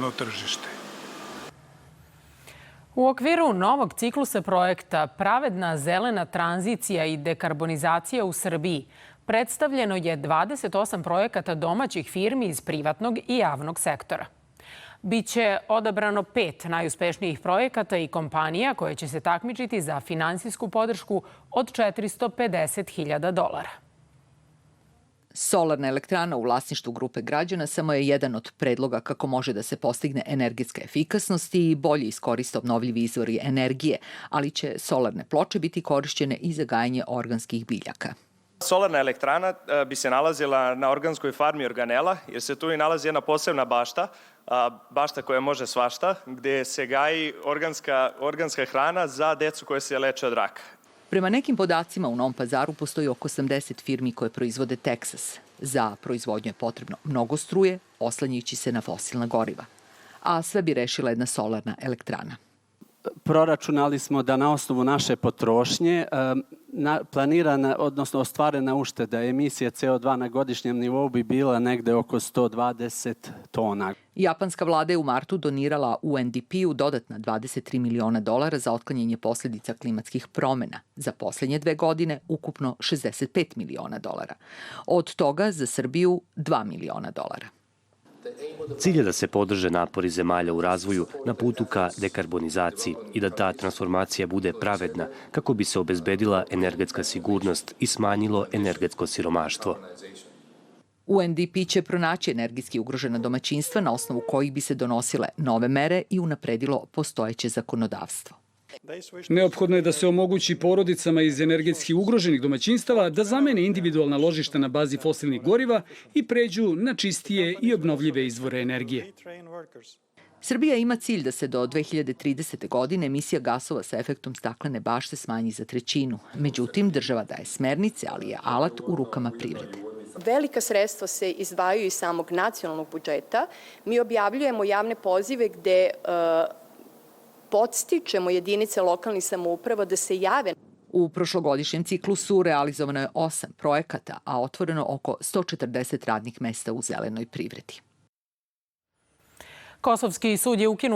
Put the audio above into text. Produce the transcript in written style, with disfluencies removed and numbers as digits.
globalno tržište. U okviru novog ciklusa projekta Pravedna zelena tranzicija i dekarbonizacija u Srbiji predstavljeno je 28 projekata domaćih firmi iz privatnog i javnog sektora. Biće odabrano 5 najuspešnijih projekata i kompanija koje će se takmičiti za finansijsku podršku od $450.000. Solarna elektrana u vlasništvu grupe građana samo je jedan od predloga kako može da se postigne energetska efikasnost i bolje iskoriste obnovljivi izvori energije, ali će solarne ploče biti korišćene i za gajanje organskih biljaka. Solarna elektrana bi se nalazila na organskoj farmi organela, jer se tu i nalazi jedna posebna bašta koja može svašta, gde se gaji organska hrana za decu koje se leče od raka. Prema nekim podacima u Novom Pazaru postoji oko 80 firmi koje proizvode teksas. Za proizvodnju je potrebno mnogo struje, oslanjajući se na fosilna goriva. A sve bi rešila jedna solarna elektrana. Proračunali smo da na osnovu naše potrošnje planirana, odnosno ostvarena ušteda emisije CO2 na godišnjem nivou bi bila negde oko 120 tona. Japanska vlada je u martu donirala UNDP-u dodatna $23 miliona za otklanjanje posljedica klimatskih promena. Za poslednje 2 godine ukupno $65 miliona. Od toga za Srbiju $2 miliona. Cilj je da se podrže napori zemalja u razvoju na putu ka dekarbonizaciji i da ta transformacija bude pravedna kako bi se obezbedila energetska sigurnost i smanjilo energetsko siromaštvo. UNDP će pronaći energetski ugrožena domaćinstva na osnovu kojih bi se donosile nove mere i unapredilo postojeće zakonodavstvo. Neophodno je da se omogući porodicama iz energetski ugroženih domaćinstava da zamene individualna ložišta na bazi fosilnih goriva i pređu na čistije i obnovljive izvore energije. Srbija ima cilj da se do 2030. godine emisija gasova sa efektom staklene bašte smanji za 1/3. Međutim, država daje smernice, ali je alat u rukama privrede. Velika sredstva se izdvajaju iz samog nacionalnog budžeta. Mi objavljujemo javne pozive gde podstičemo jedinice lokalnih samouprava da se jave. U prošlogodišnjem ciklusu realizovano je 8 projekata, a otvoreno oko 140 radnih mesta u zelenoj privredi. Kosovski sud je ukinuo